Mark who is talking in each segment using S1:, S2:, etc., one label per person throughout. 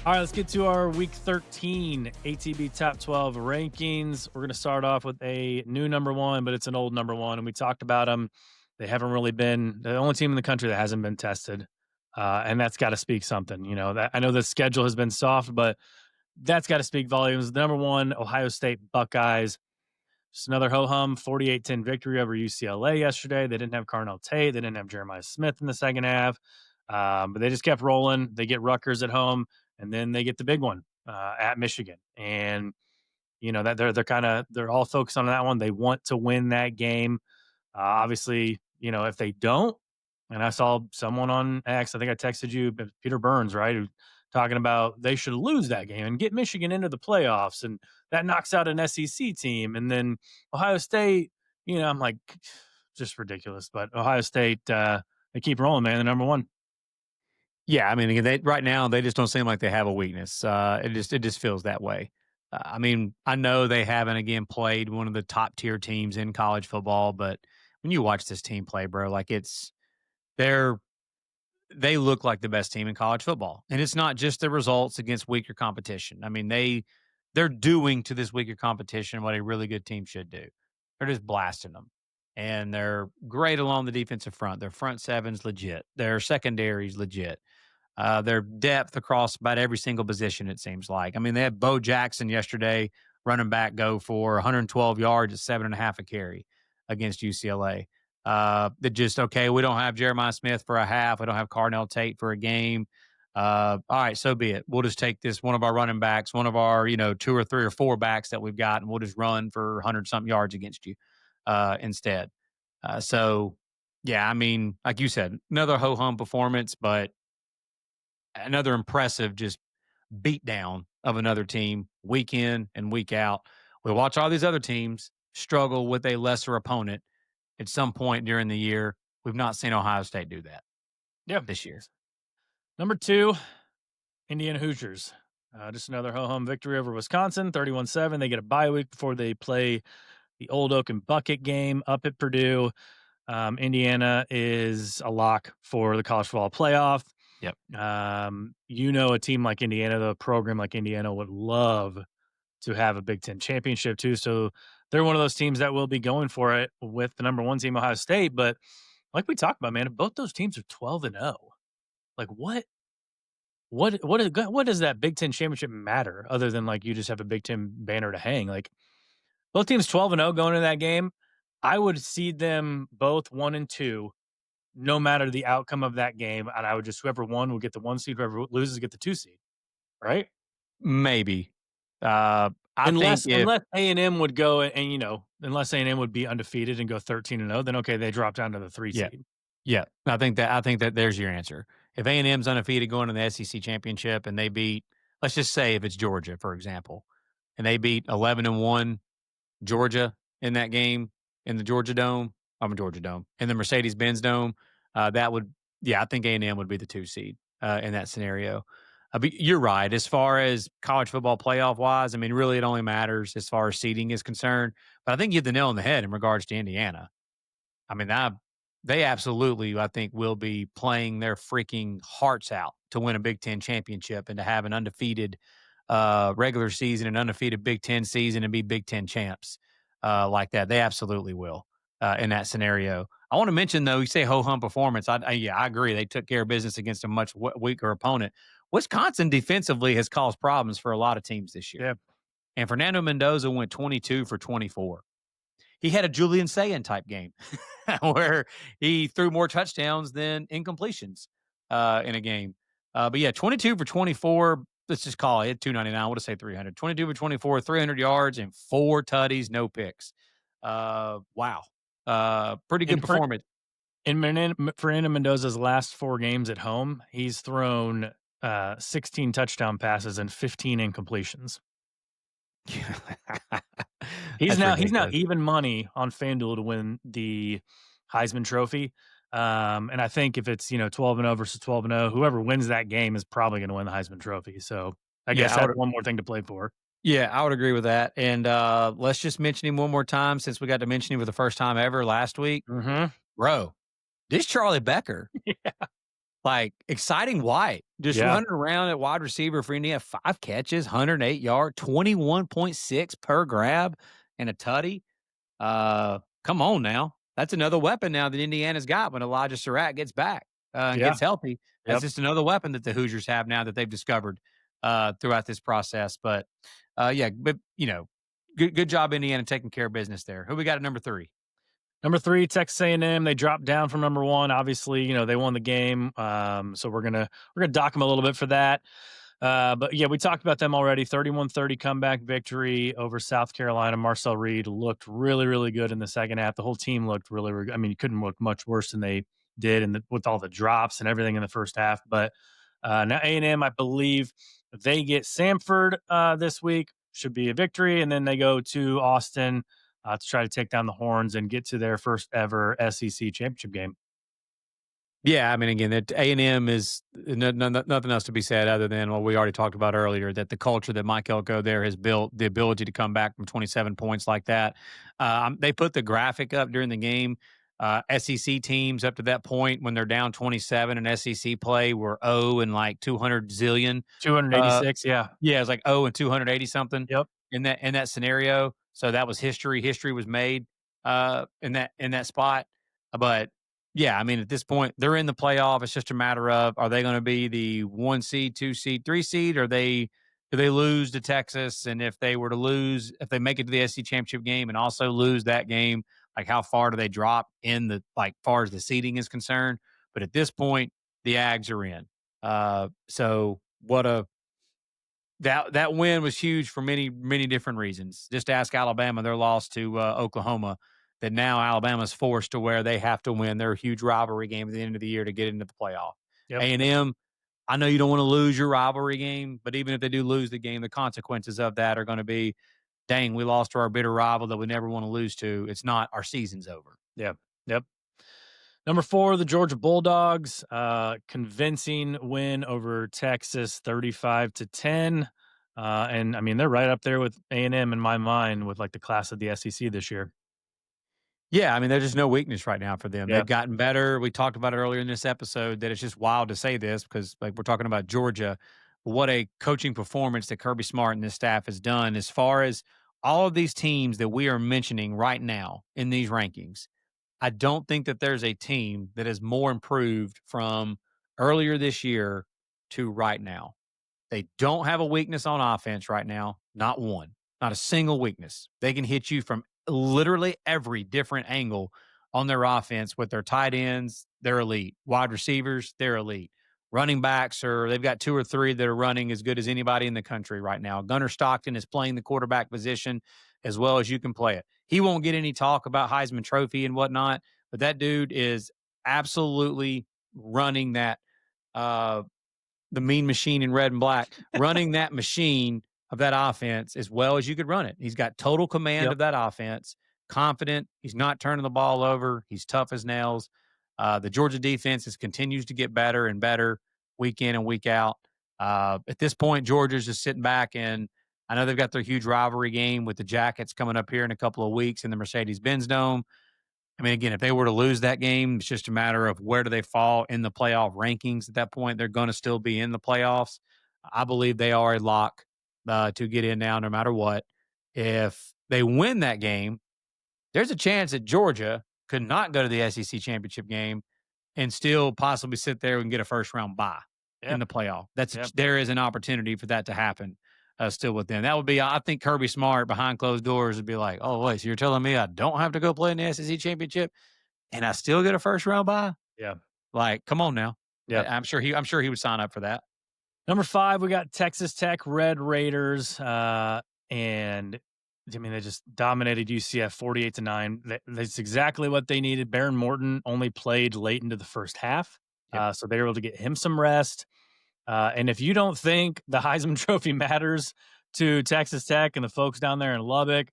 S1: All right, let's get to our Week 13 ATB Top 12 rankings. We're going to start off with a new number one, but it's an old number one, and we talked about them. They haven't really been the only team in the country that hasn't been tested, and that's got to speak something. That I know the schedule has been soft, but that's got to speak volumes. The number one, Ohio State Buckeyes. Just another ho-hum 48-10 victory over UCLA yesterday. They didn't have Carnell Tate. They didn't have Jeremiah Smith in the second half, but they just kept rolling. They get Rutgers at home, and then they get the big one at Michigan. And that they're all focused on that one. They want to win that game. Obviously, if they don't, and I saw someone on X, I think I texted you, Peter Burns, right, who talking about they should lose that game and get Michigan into the playoffs, and that knocks out an SEC team, and then Ohio State. I'm like, just ridiculous. But Ohio State, they keep rolling, man. The number one.
S2: Yeah, I mean, again, right now they just don't seem like they have a weakness. It just feels that way. I mean, I know they haven't again played one of the top tier teams in college football, but when you watch this team play, bro, like they're they look like the best team in college football, and it's not just the results against weaker competition. I mean, they're doing to this weaker competition what a really good team should do. They're just blasting them, and they're great along the defensive front. Their front seven's legit. Their secondary's legit. Their depth across about every single position, it seems like. I mean, they had Bo Jackson yesterday, running back, go for 112 yards at 7.5 a carry against UCLA. That just, okay, we don't have Jeremiah Smith for a half. We don't have Carnell Tate for a game. All right, so be it. We'll just take this one of our running backs, one of our, two or three or four backs that we've got, and we'll just run for 100-something yards against you instead. So, yeah, I mean, like you said, another ho-hum performance, but another impressive just beat down of another team week in and week out. We watch all these other teams struggle with a lesser opponent at some point during the year. We've not seen Ohio State do that
S1: Yeah.
S2: this year.
S1: Number two, Indiana Hoosiers. Just another ho-hum victory over Wisconsin, 31-7. They get a bye week before they play the Old Oak and Bucket game up at Purdue. Indiana is a lock for the college football playoff.
S2: Yep.
S1: A team like Indiana, the program like Indiana would love to have a Big Ten championship too. So they're one of those teams that will be going for it with the number one team, Ohio State. But like we talked about, man, both those teams are 12-0. Like what does that Big Ten championship matter other than like you just have a Big Ten banner to hang? Like both teams 12-0 going into that game. I would seed them both 1-2, no matter the outcome of that game, and I would just whoever won will get the 1 seed, whoever loses get the 2 seed, right?
S2: Maybe. I think
S1: Unless A&M would go and unless A&M would be undefeated and go 13-0, then okay, they drop down to the 3
S2: yeah,
S1: seed.
S2: yeah. I think that there's your answer. If A&M's undefeated going to the SEC championship and they beat, let's just say if it's Georgia, for example, and they beat 11-1 Georgia in that game in the Georgia Dome, in the Mercedes-Benz Dome, I think A&M would be the 2 seed in that scenario. But you're right. As far as college football playoff wise, I mean, really it only matters as far as seeding is concerned. But I think you hit the nail on the head in regards to Indiana. I mean, they absolutely, I think, will be playing their freaking hearts out to win a Big Ten championship and to have an undefeated regular season, an undefeated Big Ten season, and be Big Ten champs like that. They absolutely will in that scenario. I want to mention, though, you say ho-hum performance. I agree. They took care of business against a much weaker opponent. Wisconsin defensively has caused problems for a lot of teams this year.
S1: Yeah.
S2: And Fernando Mendoza went 22 for 24. He had a Julian Sayin type game where he threw more touchdowns than incompletions in a game. But yeah, 22 for 24. Let's just call it 299. We'll just say 300. 22 for 24, 300 yards and 4 tutties, no picks. Wow. Pretty good performance.
S1: In Fernando Mendoza's last 4 games at home, he's thrown 16 touchdown passes and 15 incompletions. He's now even money on FanDuel to win the Heisman Trophy. And I think if it's 12-0 versus 12-0, whoever wins that game is probably going to win the Heisman Trophy. So I guess that's one more thing to play for.
S2: Yeah, I would agree with that. And let's just mention him one more time since we got to mention him for the first time ever last week.
S1: Mm-hmm.
S2: Bro, this Charlie Becker.
S1: Yeah.
S2: like, exciting White, just
S1: Yeah.
S2: running around at wide receiver for Indiana, 5 catches, 108 yard, 21.6 per grab, and a tutty. Come on now. That's another weapon now that Indiana's got when Elijah Surratt gets back, and
S1: Yeah.
S2: gets healthy. That's
S1: Yep.
S2: just another weapon that the Hoosiers have now that they've discovered, throughout this process. But, yeah, but, good job, Indiana, taking care of business there. Who we got at number 3?
S1: Number 3, Texas A&M. They dropped down from number 1. Obviously, they won the game. So we're gonna dock them a little bit for that. But yeah, we talked about them already. 31-30 comeback victory over South Carolina. Marcel Reed looked really, really good in the second half. The whole team looked really, really good. I mean, you couldn't look much worse than they did, and with all the drops and everything in the first half. But now A&M, I believe they get Samford this week. Should be a victory, and then they go to Austin to try to take down the Horns and get to their first ever SEC championship game.
S2: Yeah, I mean, again, that A&M is nothing else to be said other than what we already talked about earlier, that the culture that Mike Elko there has built, the ability to come back from 27 points like that. They put the graphic up during the game. SEC teams up to that point, when they're down 27 in SEC play, were 0 and like 200 zillion. Uh,
S1: 286, yeah.
S2: yeah, it's like 0 and 280 something
S1: Yep.
S2: in that scenario. So that was history. History was made in that spot. But yeah, I mean, at this point, they're in the playoff. It's just a matter of, are they going to be the 1 seed, 2 seed, 3 seed, or do they lose to Texas? And if they were to lose, if they make it to the SEC championship game and also lose that game, like, how far do they drop in the, like, far as the seeding is concerned? But at this point, the Ags are in. So what a that win was huge for many, many different reasons. Just ask Alabama, their loss to Oklahoma, that now Alabama's forced to where they have to win their huge rivalry game at the end of the year to get into the playoff.
S1: Yep.
S2: A&M, I know you don't want to lose your rivalry game, but even if they do lose the game, the consequences of that are going to be, dang, we lost to our bitter rival that we never want to lose to. It's not, our season's over.
S1: Yeah. Yep. Number 4, the Georgia Bulldogs, convincing win over Texas, 35-10. And I mean, they're right up there with A&M in my mind with like the class of the SEC this year.
S2: Yeah, I mean, there's just no weakness right now for them.
S1: Yeah.
S2: They've gotten better. We talked about it earlier in this episode that it's just wild to say this because, like, we're talking about Georgia. What a coaching performance that Kirby Smart and his staff has done as far as all of these teams that we are mentioning right now in these rankings. I don't think that there's a team that is more improved from earlier this year to right now. They don't have a weakness on offense right now. Not one. Not a single weakness. They can hit you from literally every different angle on their offense with their tight ends. They're elite. Wide receivers, they're elite. Running backs, they've got 2 or 3 that are running as good as anybody in the country right now. Gunnar Stockton is playing the quarterback position as well as you can play it. He won't get any talk about Heisman Trophy and whatnot, but that dude is absolutely running that the mean machine in red and black, running that machine of that offense as well as you could run it. He's got total command
S1: Yep.
S2: of that offense, confident. He's not turning the ball over. He's tough as nails. The Georgia defense continues to get better and better week in and week out. At this point, Georgia's just sitting back, and I know they've got their huge rivalry game with the Jackets coming up here in a couple of weeks in the Mercedes-Benz Dome. I mean, again, if they were to lose that game, it's just a matter of where do they fall in the playoff rankings at that point. They're going to still be in the playoffs. I believe they are a lock to get in now, no matter what. If they win that game, there's a chance that Georgia could not go to the SEC championship game and still possibly sit there and get a first round bye
S1: Yeah.
S2: in the playoff.
S1: Yeah.
S2: There is an opportunity for that to happen still with them. That would be, I think, Kirby Smart behind closed doors would be like, oh wait, so you're telling me I don't have to go play in the SEC championship and I still get a first round bye?
S1: Yeah.
S2: Like, come on now.
S1: Yeah.
S2: I'm sure he would sign up for that.
S1: Number 5, we got Texas Tech Red Raiders. And I mean, they just dominated UCF 48-9. That's exactly what they needed. Baron Morton only played late into the first half.
S2: Yep.
S1: So they were able to get him some rest. And if you don't think the Heisman Trophy matters to Texas Tech and the folks down there in Lubbock,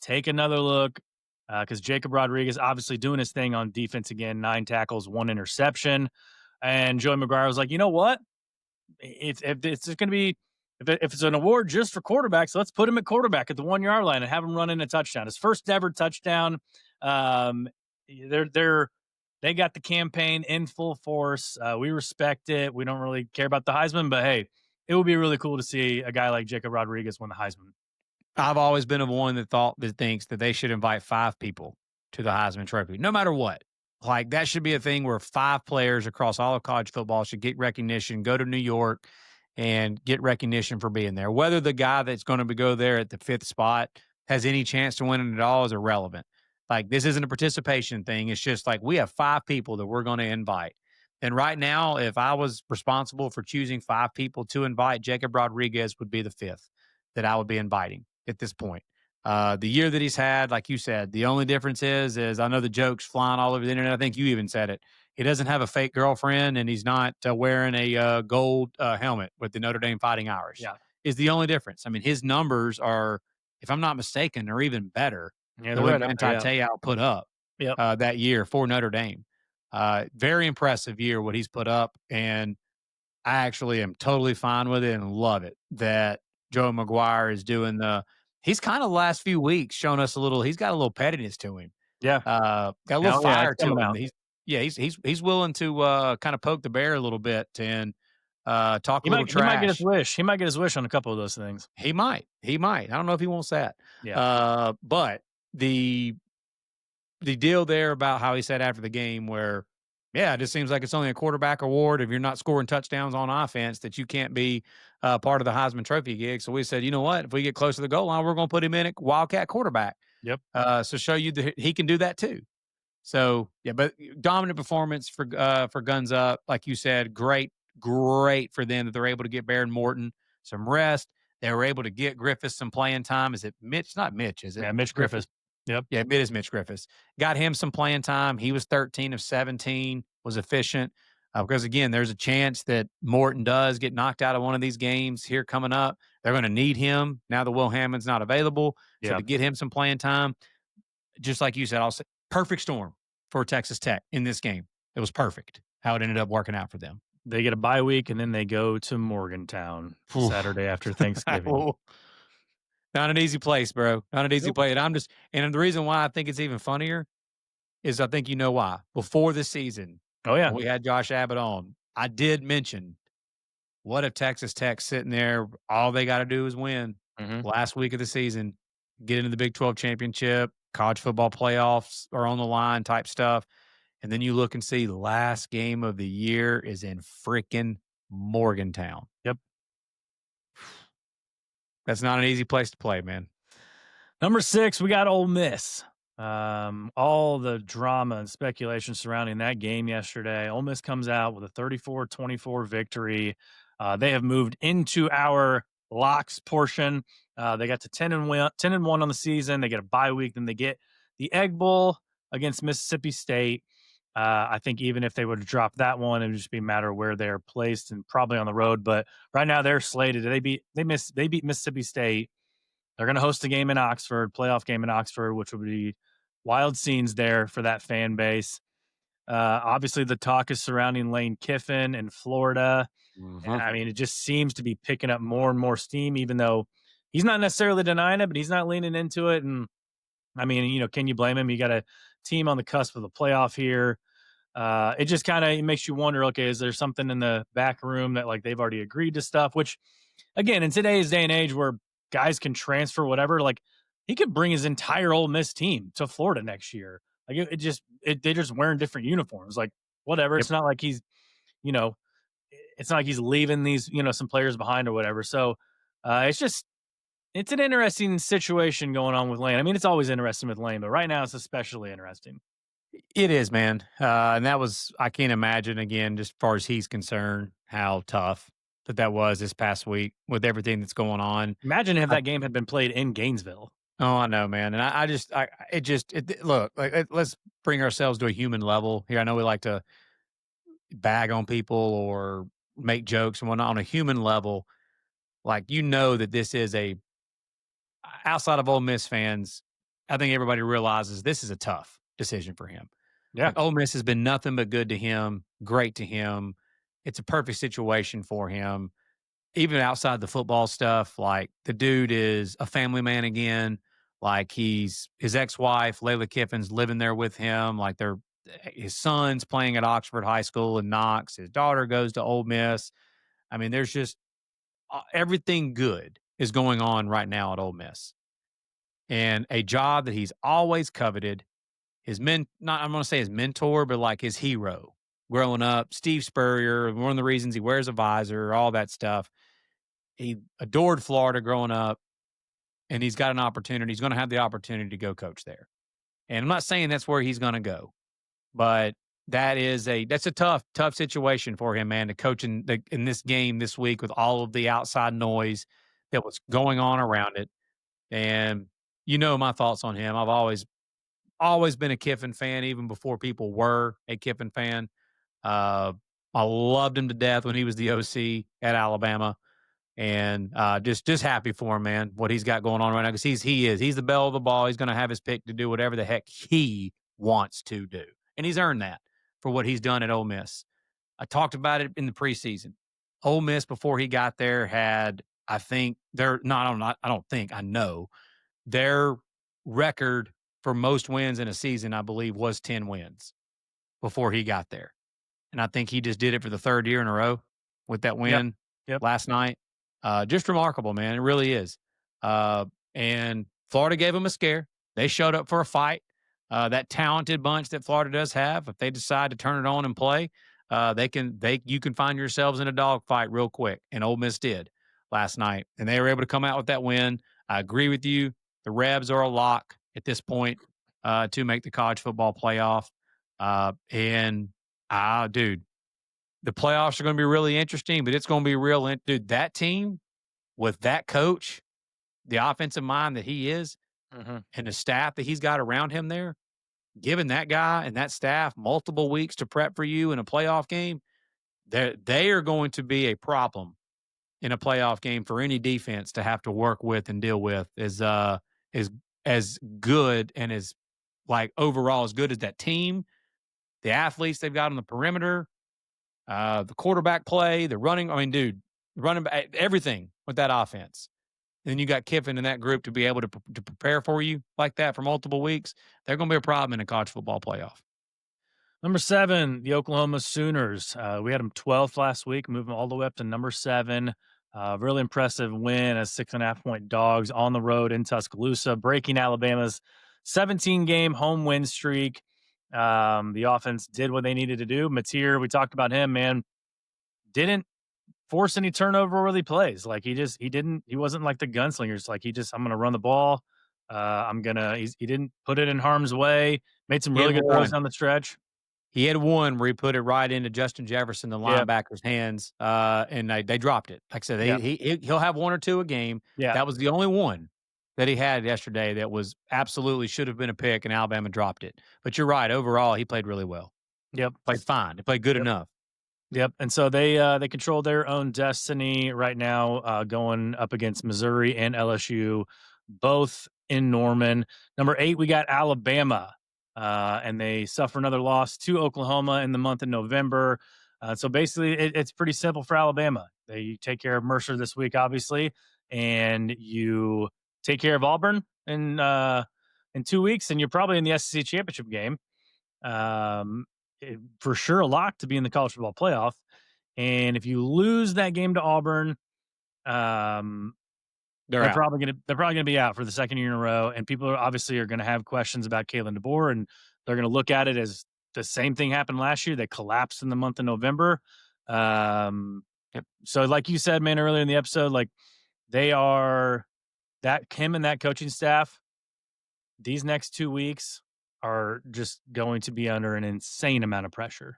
S1: take another look because Jacob Rodriguez obviously doing his thing on defense again, 9 tackles, 1 interception. And Joey McGuire was like, you know what? If it's going to be if it's an award just for quarterbacks, let's put him at quarterback at the 1-yard line and have him run in a touchdown. His first ever touchdown. They're they got the campaign in full force. We respect it. We don't really care about the Heisman, but hey, it would be really cool to see a guy like Jacob Rodriguez win the Heisman.
S2: I've always been of one that thinks that they should invite 5 people to the Heisman Trophy, no matter what. Like, that should be a thing where 5 players across all of college football should get recognition, go to New York and get recognition for being there. Whether the guy that's gonna go there at the 5th spot has any chance to win it at all is irrelevant. Like, this isn't a participation thing, it's just like, we have 5 people that we're gonna invite. And right now, if I was responsible for choosing 5 people to invite, Jacob Rodriguez would be the 5th that I would be inviting at this point. The year that he's had, like you said, the only difference is I know the jokes flying all over the internet. I think you even said it. He doesn't have a fake girlfriend, and he's not wearing a gold helmet with the Notre Dame Fighting Irish.
S1: Yeah.
S2: Is the only difference. I mean, his numbers are, if I'm not mistaken, are even better
S1: Yeah,
S2: than
S1: they're
S2: what
S1: right up there.
S2: Manti
S1: Yeah.
S2: Te'o put up
S1: Yep.
S2: that year for Notre Dame. Very impressive year what he's put up, and I actually am totally fine with it and love it that Joe McGuire is doing he's kind of the last few weeks shown us he's got a little pettiness to him.
S1: Yeah.
S2: Got a little
S1: Now, yeah,
S2: fire
S1: it's
S2: to
S1: coming
S2: him.
S1: out.
S2: He's willing to kind of poke the bear a little bit and talk a little
S1: He might get his
S2: trash.
S1: wish. He might get his wish on a couple of those things.
S2: He might. He might. I don't know if he wants that.
S1: Yeah.
S2: But the deal there about how he said after the game where, yeah, it just seems like it's only a quarterback award if you're not scoring touchdowns on offense that you can't be part of the Heisman Trophy gig. So we said, you know what? If we get close to the goal line, we're going to put him in at Wildcat quarterback.
S1: Yep.
S2: So show you that he can do that too. So yeah, but dominant performance for Guns Up, like you said, great for them that they're able to get Baron Morton some rest. They were able to get Griffiths some playing time. Is it Mitch? Not Mitch, is it?
S1: Yeah, Mitch
S2: Griffiths.
S1: Griffith. Yep.
S2: Yeah, it is Mitch Griffiths. Got him some playing time. He was 13 of 17, was efficient. Because again, there's a chance that Morton does get knocked out of one of these games here coming up. They're going to need him now that Will Hammond's not available. So
S1: Yeah.
S2: to get him some playing time, just like you said, I'll say perfect storm for Texas Tech in this game. It was perfect how it ended up working out for them.
S1: They get a bye week and then they go to Morgantown
S2: Oof.
S1: Saturday after Thanksgiving.
S2: Not an easy place, bro. Not an easy
S1: Nope.
S2: place. And the reason why I think it's even funnier is I think you know why. Before this season,
S1: Oh yeah.
S2: when we had Josh Abbott on, I did mention, what if Texas Tech sitting there, all they got to do is win
S1: Mhm.
S2: last week of the season, get into the Big 12 championship, college football playoffs are on the line type stuff. And then you look and see the last game of the year is in freaking Morgantown.
S1: Yep.
S2: That's not an easy place to play, man.
S1: Number 6, we got Ole Miss. All the drama and speculation surrounding that game yesterday. Ole Miss comes out with a 34-24 victory. They have moved into our locks portion. They got to 10-1 on the season. They get a bye week, then they get the Egg Bowl against Mississippi State. I think even if they would have dropped that one, it would just be a matter of where they're placed and probably on the road. But right now they're slated. They beat Mississippi State. They're going to host a game in Oxford, playoff game in Oxford, which would be wild scenes there for that fan base. Obviously, the talk is surrounding Lane Kiffin in Florida. And I mean, it just seems to be picking up more and more steam, even though he's not necessarily denying it, but he's not leaning into it. And I mean, can you blame him? You got a team on the cusp of the playoff here. It just kind of makes you wonder, okay, is there something in the back room that like they've already agreed to stuff, which again, in today's day and age where guys can transfer whatever, like he could bring his entire Ole Miss team to Florida next year. Like they're just wearing different uniforms. Like whatever.
S2: Yep.
S1: It's not like you know, it's not like he's leaving these, some players behind or whatever. So it's an interesting situation going on with Lane. I mean, it's always interesting with Lane, but right now it's especially interesting.
S2: It is, man. And I can't imagine, again, just as far as he's concerned, how tough that was this past week with everything that's going on.
S1: Imagine if that game had been played in Gainesville.
S2: Oh, I know, man. And look, let's bring ourselves to a human level here. I know we like to bag on people or make jokes and whatnot. On a human level, like, that this is outside of Ole Miss fans, I think everybody realizes this is a tough decision for him.
S1: Yeah.
S2: Like, Ole Miss has been nothing but good to him, great to him. It's a perfect situation for him. Even outside the football stuff, like, the dude is a family man again. Like, his ex-wife, Layla Kiffin's living there with him. Like, they're his son's playing at Oxford High School in Knox. His daughter goes to Ole Miss. I mean, there's just everything good is going on right now at Ole Miss, and a job that he's always coveted. His not I'm going to say his mentor, but like his hero growing up, Steve Spurrier. One of the reasons he wears a visor, all that stuff. He adored Florida growing up, and he's got an opportunity. He's going to have the opportunity to go coach there. And I'm not saying that's where he's going to go, but that's a tough situation for him, man, to coach in this game this week with all of the outside noise that was going on around it. And you know my thoughts on him. I've always been a Kiffin fan, even before people were a Kiffin fan. Uh, I loved him to death when he was the OC at Alabama, and just happy for him, man. What he's got going on right now, because he's the belle of the ball. He's going to have his pick to do whatever the heck he wants to do, and he's earned that for what he's done at Ole Miss. I talked about it in the preseason. Ole Miss before he got there had, I think, they're not. I don't think I know their record for most wins in a season, I believe, was 10 wins before he got there. And I think he just did it for the third year in a row with that
S1: Yep.
S2: win
S1: Yep.
S2: last night. Just remarkable, man. It really is. And Florida gave him a scare. They showed up for a fight. That talented bunch that Florida does have, if they decide to turn it on and play, you can find yourselves in a dogfight real quick. And Ole Miss did last night, and they were able to come out with that win. I agree with you. The Rebs are a lock at this point to make the college football playoff. Dude, the playoffs are going to be really interesting, but it's going to be dude, that team with that coach, the offensive mind that he is,
S1: Mhm.
S2: and the staff that he's got around him there, giving that guy and that staff multiple weeks to prep for you in a playoff game, they are going to be a problem in a playoff game for any defense to have to work with and deal with as as good and as like overall as good as that team, the athletes they've got on the perimeter, the quarterback play, the running. I mean, dude, running back, everything with that offense. And then you got Kiffin and that group to be able to prepare for you like that for multiple weeks. They're going to be a problem in a college football playoff.
S1: Number 7, the Oklahoma Sooners. We had them 12th last week, moving all the way up to number 7. Really impressive win as 6.5-point dogs on the road in Tuscaloosa, breaking Alabama's 17-game home win streak. The offense did what they needed to do. Mateer, we talked about him, man, didn't force any turnover worthy plays. Like he wasn't like the gunslingers. Like I'm going to run the ball. He didn't put it in harm's way. Made some
S2: He had
S1: really good throws
S2: one.
S1: down the stretch.
S2: He had one where he put it right into Justin Jefferson, the
S1: Yeah.
S2: linebacker's hands, and they dropped it. Like I said,
S1: Yeah.
S2: he'll have one or two a game.
S1: Yeah.
S2: That was the only one that he had yesterday that was absolutely should have been a pick, and Alabama dropped it. But you're right. Overall, he played really well.
S1: Yep.
S2: Played fine. He played good
S1: Yep.
S2: enough.
S1: Yep. And so they control their own destiny right now, going up against Missouri and LSU, both in Norman. Number 8, we got Alabama, and they suffer another loss to Oklahoma in the month of November. So basically, it's pretty simple for Alabama. They take care of Mercer this week, obviously, and you take care of Auburn in 2 weeks, and you're probably in the SEC championship game. Um, for sure a lock to be in the college football playoff. And if you lose that game to Auburn, um,
S2: They're
S1: they're
S2: out.
S1: probably gonna be out for the second year in a row. And people are gonna have questions about Kalen DeBoer, and they're gonna look at it as the same thing happened last year. They collapsed in the month of November. So like you said, man, earlier in the episode, like they are that him and that coaching staff. These next 2 weeks are just going to be under an insane amount of pressure.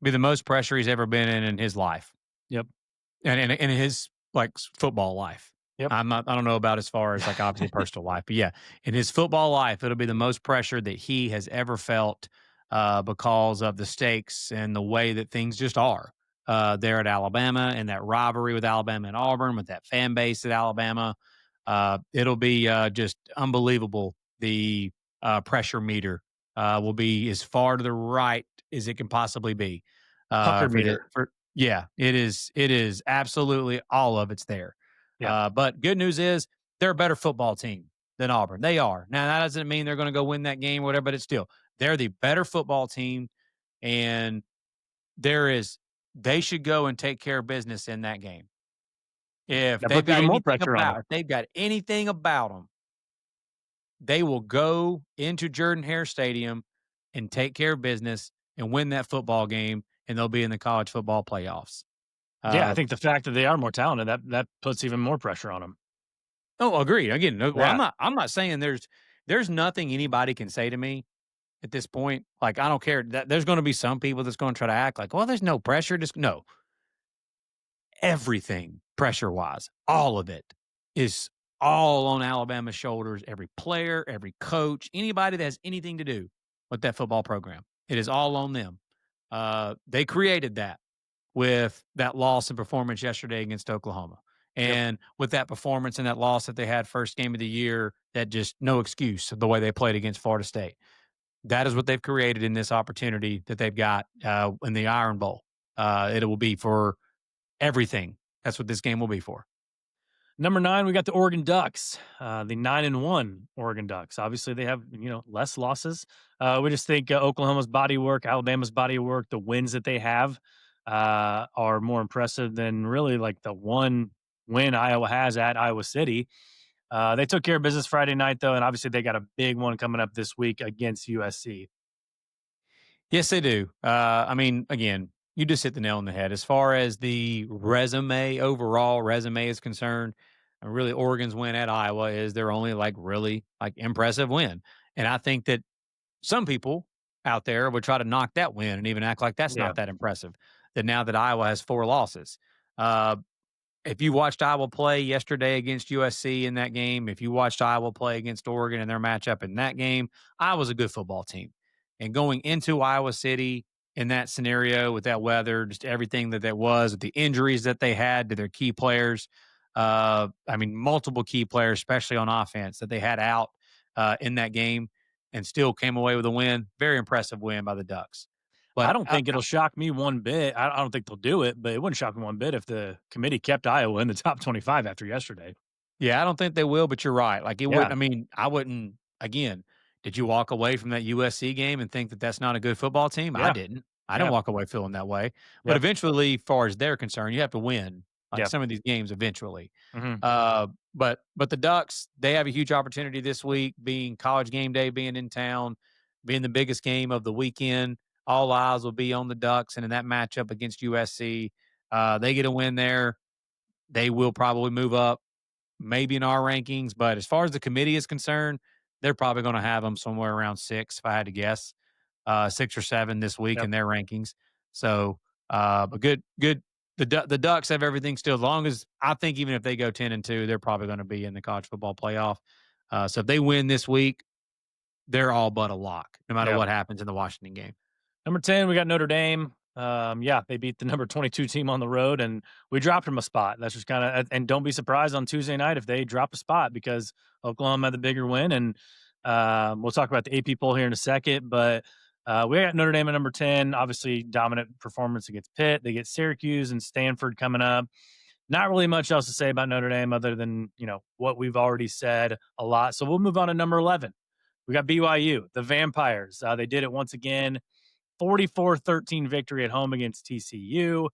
S2: Be the most pressure he's ever been in his life.
S1: Yep.
S2: And in his like football life.
S1: Yep.
S2: I don't know about as far as like obviously personal life, but yeah, in his football life, it'll be the most pressure that he has ever felt because of the stakes and the way that things just are there at Alabama and that rivalry with Alabama and Auburn with that fan base at Alabama. It'll be just unbelievable. The pressure meter will be as far to the right as it can possibly be.
S1: Pucker meter.
S2: Yeah, it is. It is absolutely all of it's there.
S1: Yeah.
S2: But good news is they're a better football team than Auburn. They are. Now that doesn't mean they're going to go win that game or whatever, but it's still They're the better football team, and there is they should go and take care of business in that game.
S1: That puts even more pressure on them.
S2: If they've got anything about them, they will go into Jordan-Hare Stadium and take care of business and win that football game, and they'll be in the college football playoffs.
S1: Yeah, I
S2: Uh,
S1: think the fact that they are more talented, that puts even more pressure on them.
S2: oh, agreed. Again, no, well,
S1: Yeah,
S2: I'm not saying there's nothing anybody can say to me at this point. Like, I don't care that there's gonna be some people that's gonna try to act like, "Well, there's no pressure." Just no. Everything pressure-wise, all of it is all on Alabama's shoulders. Every player, every coach, anybody that has anything to do with that football program. It is all on them. They created that with that loss and performance yesterday against Oklahoma.
S1: yep.
S2: And with that performance and that loss that they had first game of the year, that just no excuse of the way they played against Florida State. That is what they've created in this opportunity that they've got in the Iron Bowl. It will be for everything. That's what this game will be for.
S1: Number 9, we got the Oregon Ducks, the 9-1 Oregon Ducks. Obviously, they have, less losses. We just think Oklahoma's body work, Alabama's body work, the wins that they have are more impressive than really like the one win Iowa has at Iowa City. They took care of business Friday night, though, and obviously they got a big one coming up this week against USC.
S2: Yes, they do. I mean, again, you just hit the nail on the head. As far as the overall resume is concerned, really Oregon's win at Iowa is their only like really like impressive win. And I think that some people out there would try to knock that win and even act like that's
S1: Yeah,
S2: not that impressive. That now that Iowa has 4 losses. Uh, if you watched Iowa play yesterday against USC in that game, if you watched Iowa play against Oregon in their matchup in that game, Iowa's a good football team. And going into Iowa City in that scenario with that weather, just everything that was, the injuries that they had to their key players, I mean, multiple key players, especially on offense, that they had out in that game and still came away with a win. Very impressive win by the Ducks.
S1: I
S2: But
S1: don't think it'll shock me one bit. I don't think they'll do it, but it wouldn't shock me one bit if the committee kept Iowa in the top 25 after yesterday.
S2: Yeah, I don't think they will, but you're right. Like, it wouldn't
S1: Yeah,
S2: I mean, I wouldn't again, did you walk away from that USC game and think that that's not a good football team? I
S1: yeah,
S2: didn't. I didn't
S1: yeah,
S2: walk away feeling that way. But
S1: yep,
S2: eventually, far as they're concerned, you have to win, like,
S1: yep.
S2: some of these games eventually.
S1: Mhm.
S2: But the Ducks, they have a huge opportunity this week, being College game day, being in town, being the biggest game of the weekend. All eyes will be on the Ducks and in that matchup against USC. They get a win there, they will probably move up maybe in our rankings. But as far as the committee is concerned, they're probably going to have them somewhere around 6, if I had to guess, 6 or 7 this week
S1: Yep,
S2: in their rankings. So, but good. The Ducks have everything still. As long as I think, even if they go 10-2, they're probably going to be in the college football playoff. So if they win this week, they're all but a lock, no matter
S1: yep.
S2: what happens in the Washington game.
S1: Number 10, we got Notre Dame. Yeah, they beat the number 22 team on the road, and we dropped them a spot. That's just kind of, and don't be surprised on Tuesday night if they drop a spot because Oklahoma had the bigger win. And we'll talk about the AP poll here in a second, but we got Notre Dame at number 10. Obviously, dominant performance against Pitt. They get Syracuse and Stanford coming up. Not really much else to say about Notre Dame other than what we've already said a lot. So we'll move on to number 11. We got BYU, the Vampires. They did it once again. 44-13 victory at home against TCU.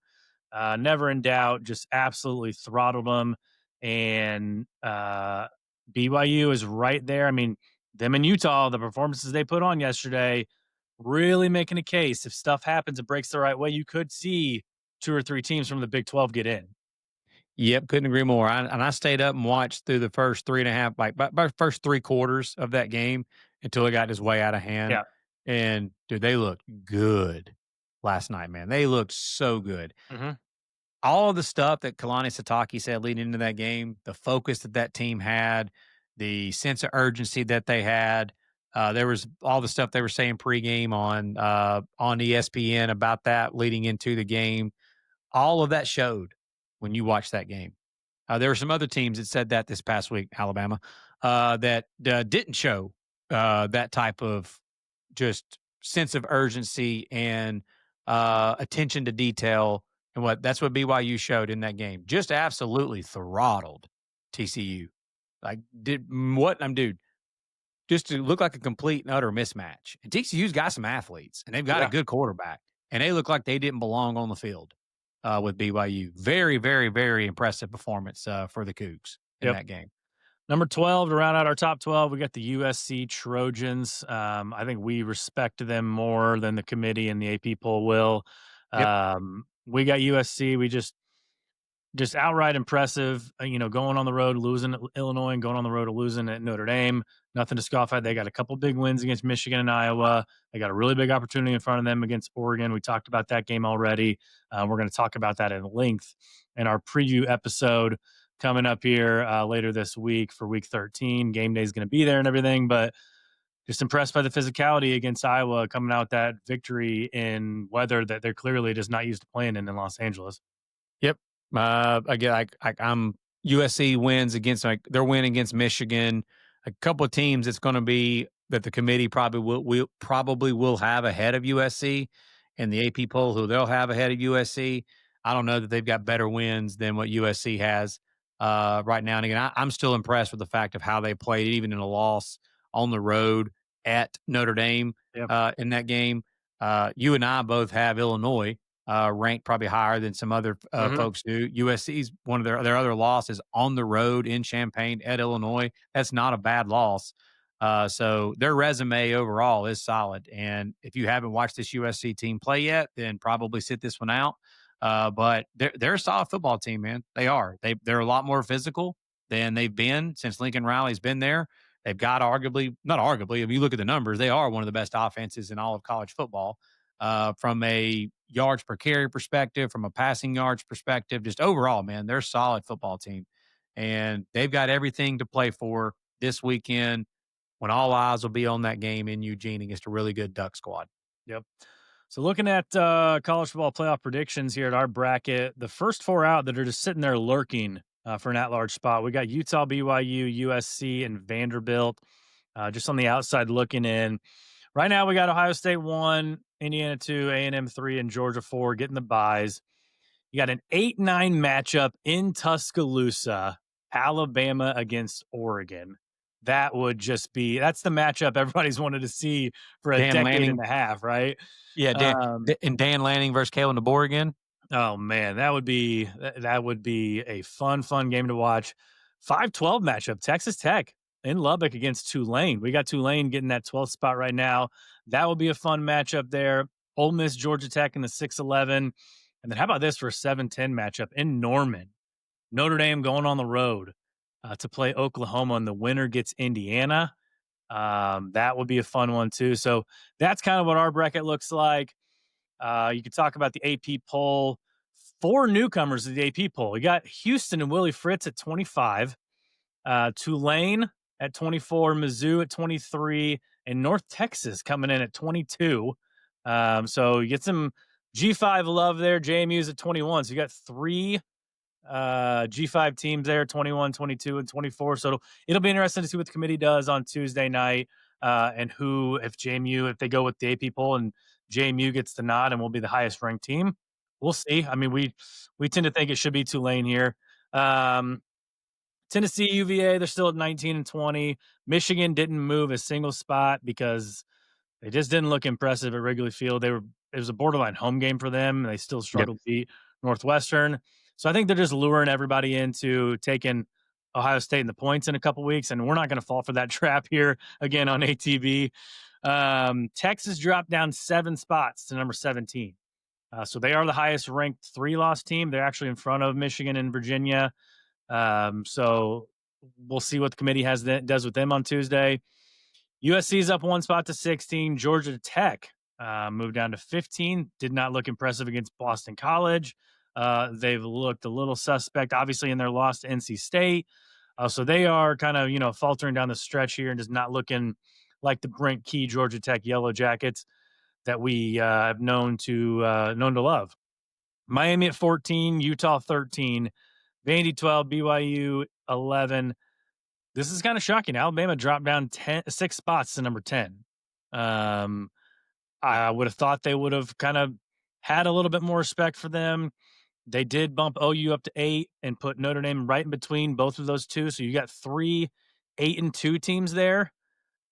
S1: Never in doubt, just absolutely throttled them. And BYU is right there. I mean, them in Utah, the performances they put on yesterday, really making a case. If stuff happens, it breaks the right way, you could see 2 or 3 teams from the Big 12 get in.
S2: Yep, couldn't agree more. I stayed up and watched through the first 3.5, like by first 3 quarters of that game until it got just way out of hand.
S1: Yeah.
S2: And dude, they looked good last night, man. They looked so good.
S1: Hmm.
S2: All of the stuff that Kalani Sataki said leading into that game, the focus that that team had, the sense of urgency that they had. There was all the stuff they were saying pregame on ESPN about that leading into the game. All of that showed when you watched that game. There were some other teams that said that this past week, Alabama, that didn't show that type of just sense of urgency and attention to detail. And that's what BYU showed in that game. Just absolutely throttled TCU. Like, dude. just to look like a complete and utter mismatch. And TCU's got some athletes, and they've got a
S1: Yeah.
S2: good quarterback, and they look like they didn't belong on the field with BYU. Very, very, very impressive performance for the Cougs in
S1: Yep.
S2: that game.
S1: Number 12 to round out our top 12, we got the USC Trojans. I think we respect them more than the committee and the AP poll will.
S2: Yep.
S1: We got USC. We just outright impressive, going on the road, losing at Illinois and going on the road, losing at Notre Dame. Nothing to scoff at. They got a couple big wins against Michigan and Iowa. They got a really big opportunity in front of them against Oregon. We talked about that game already. We're going to talk about that in length in our preview episode coming up here later this week for week 13. Game day is going to be there and everything, but just impressed by the physicality against Iowa coming out that victory in weather that they're clearly just not used to playing in Los Angeles.
S2: Yep. Again, I'm USC wins against their win against Michigan. A couple of teams it's going to be that the committee probably will have ahead of USC and the AP poll who they'll have ahead of USC. I don't know that they've got better wins than what USC has right now. And again, I'm still impressed with the fact of how they played, even in a loss on the road at Notre Dame
S1: Yep.
S2: in that game. You and I both have Illinois ranked probably higher than some other
S1: Hmm.
S2: folks do. USC's one of their other losses on the road in Champaign at Illinois. That's not a bad loss. So their resume overall is solid. And if you haven't watched this USC team play yet, then probably sit this one out. But they're a solid football team, man. They are. They're a lot more physical than they've been since Lincoln Riley's been there. They've got not arguably, if you look at the numbers, they are one of the best offenses in all of college football from a yards per carry perspective, from a passing yards perspective, just overall, man, they're a solid football team. And they've got everything to play for this weekend when all eyes will be on that game in Eugene against a really good Duck squad.
S1: Yep. So looking at college football playoff predictions here at our bracket, the first four out that are just sitting there lurking for an at-large spot, we got Utah, BYU, USC, and Vanderbilt. Just on the outside looking in. Right now, we got Ohio State 1, Indiana 2, A&M 3, and Georgia 4 getting the buys. You got an 8-9 matchup in Tuscaloosa, Alabama against Oregon. That's the matchup everybody's wanted to see for a
S2: Dan
S1: decade and
S2: Lanning.
S1: a half, right?
S2: Yeah,
S1: Um,
S2: and Dan Lanning versus Kalen DeBoer again.
S1: oh man, that would be a fun game to watch. 5-12 matchup, Texas Tech in Lubbock against Tulane. We got Tulane getting that 12th spot right now. That will be a fun matchup there. Ole Miss, Georgia Tech in the 6-11. And then how about this for a 7-10 matchup in Norman? Notre Dame going on the road to play Oklahoma, and the winner gets Indiana. That would be a fun one too. So that's kind of what our bracket looks like. You could talk about the AP poll. Four newcomers to the AP poll. We got Houston and Willie Fritz at 25, Tulane at 24, Mizzou at 23, and North Texas coming in at 22. So you get some G5 love there. JMU's at 21. So you got three G5 teams there, 21, 22, and 24. So it'll be interesting to see what the committee does on Tuesday night and if they go with the AP poll and JMU gets the nod and will be the highest ranked team. We'll see. I mean, we tend to think it should be Tulane here. Um, Tennessee, UVA, they're still at 19 and 20. Michigan didn't move a single spot because they just didn't look impressive at Wrigley Field. It was a borderline home game for them, and they still
S2: Yep.
S1: struggled to beat Northwestern. So I think they're just luring everybody into taking Ohio State in the points in a couple weeks, and we're not going to fall for that trap here again on ATB. Texas dropped down 7 spots to number 17. So they are the highest ranked 3-loss team. They're actually in front of Michigan and Virginia. So we'll see what the committee does with them on Tuesday. USC's up 1 spot to 16. Georgia Tech moved down to 15. Did not look impressive against Boston College. They've looked a little suspect, obviously, in their loss to NC State. So they are kind of, faltering down the stretch here and just not looking like the Brent Key Georgia Tech Yellow Jackets that we have known to love. Miami at 14, Utah 13, Vandy 12, BYU 11. This is kind of shocking. Alabama dropped down 6 spots to number 10. Um, I would have thought they would have kind of had a little bit more respect for them. They did bump OU up to 8 and put Notre Dame right in between both of those two. So you got 3 8-2 teams there.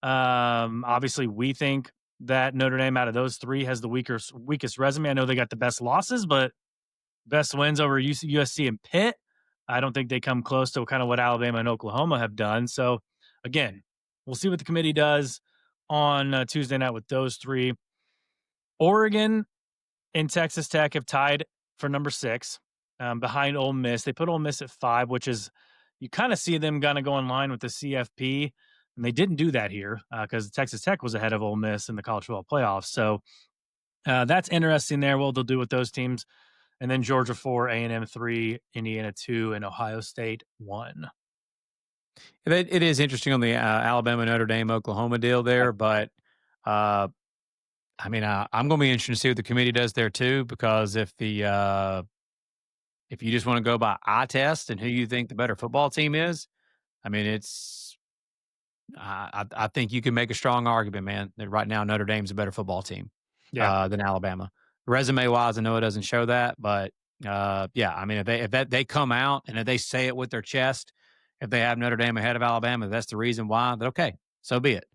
S1: Obviously, we think that Notre Dame out of those three has the weakest resume. I know they got the best losses, but best wins over USC and Pitt. I don't think they come close to kind of what Alabama and Oklahoma have done. So, again, we'll see what the committee does on Tuesday night with those three. Oregon and Texas Tech have tied for number 6 behind Ole Miss. They put Ole Miss at 5, which is you kind of see them going to go in line with the CFP. And they didn't do that here because Texas Tech was ahead of Ole Miss in the college football playoffs. So that's interesting there. What they'll do with those teams. And then Georgia 4, A&M 3, Indiana 2, and Ohio State 1.
S2: It is interesting on the Alabama, Notre Dame, Oklahoma deal
S1: Yep.
S2: there, but uh, I mean, I'm going to be interested to see what the committee does there too, because if you just want to go by eye test and who you think the better football team is, I mean, I think you can make a strong argument, man, that right now Notre Dame's a better football team
S1: Yeah.
S2: than Alabama. Resume wise, I know it doesn't show that, but yeah, I mean, if they come out and if they say it with their chest, if they have Notre Dame ahead of Alabama, that's the reason why. Then okay, so be it.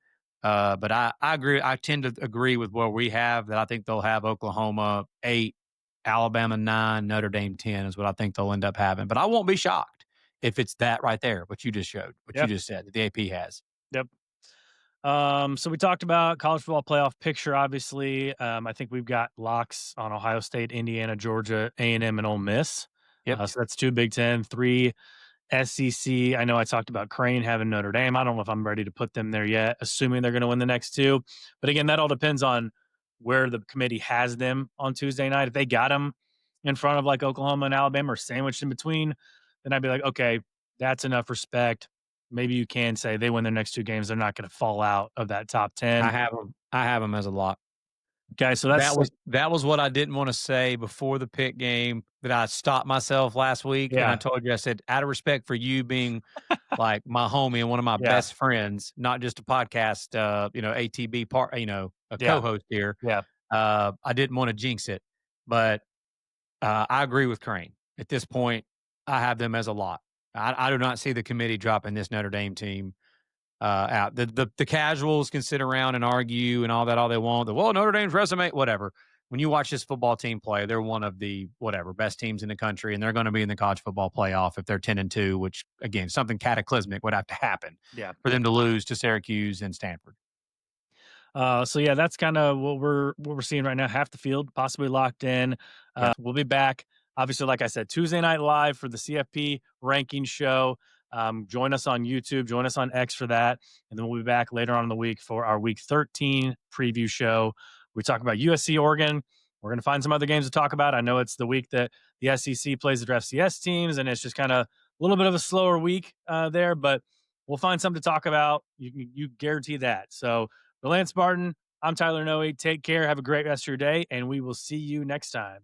S2: But I agree. I tend to agree with what we have. That I think they'll have Oklahoma 8, Alabama 9, Notre Dame 10 is what I think they'll end up having. But I won't be shocked if it's that right there. What you just showed, what you
S1: Yep.
S2: just said, that the AP has.
S1: Yep. So we talked about college football playoff picture. Obviously, I think we've got locks on Ohio State, Indiana, Georgia, A&M, and Ole Miss.
S2: Yep.
S1: So that's 2 Big Ten, 3 SEC. I know I talked about Crane having Notre Dame. I don't know if I'm ready to put them there yet, assuming they're going to win the next 2. But again, that all depends on where the committee has them on Tuesday night. If they got them in front of like Oklahoma and Alabama or sandwiched in between, then I'd be like, okay, that's enough respect. Maybe you can say they win their next 2 games. They're not going to fall out of that top 10.
S2: I have them as a lock.
S1: Okay. So that's like,
S2: That was what I didn't wanna say before the Pitt game that I stopped myself last week, and I
S1: yeah,
S2: told you, I said, "Out of respect for you being, like, my homie and one of my
S1: yeah,
S2: best friends, not just a podcast, ATB part a
S1: yeah,
S2: co-host here,
S1: yeah,
S2: I didn't wanna jinx it." But, I agree with Crane. At this point, I have them as a lot. I do not see the committee dropping this Notre Dame team out. The casuals can sit around and argue and all that all they want. Well, Notre Dame's resume, whatever. When you watch this football team play, they're one of the whatever best teams in the country, and they're going to be in the college football playoff if they're 10-2. Which again, something cataclysmic would have to happen
S1: yeah.
S2: for them to lose to Syracuse and Stanford.
S1: So yeah, that's kind of what we're seeing right now. Half the field possibly locked in.
S2: Yeah,
S1: We'll be back. Obviously, like I said, Tuesday night live for the CFP ranking show. Join us on YouTube. Join us on X for that, and then we'll be back later on in the week for our Week 13 preview show. We talk about USC, Oregon. We're going to find some other games to talk about. I know it's the week that the SEC plays their FCS teams, and it's just kind of a little bit of a slower week there, but we'll find something to talk about. You guarantee that. So for Lance Barton, I'm Tyler Noe. Take care. Have a great rest of your day, and we will see you next time.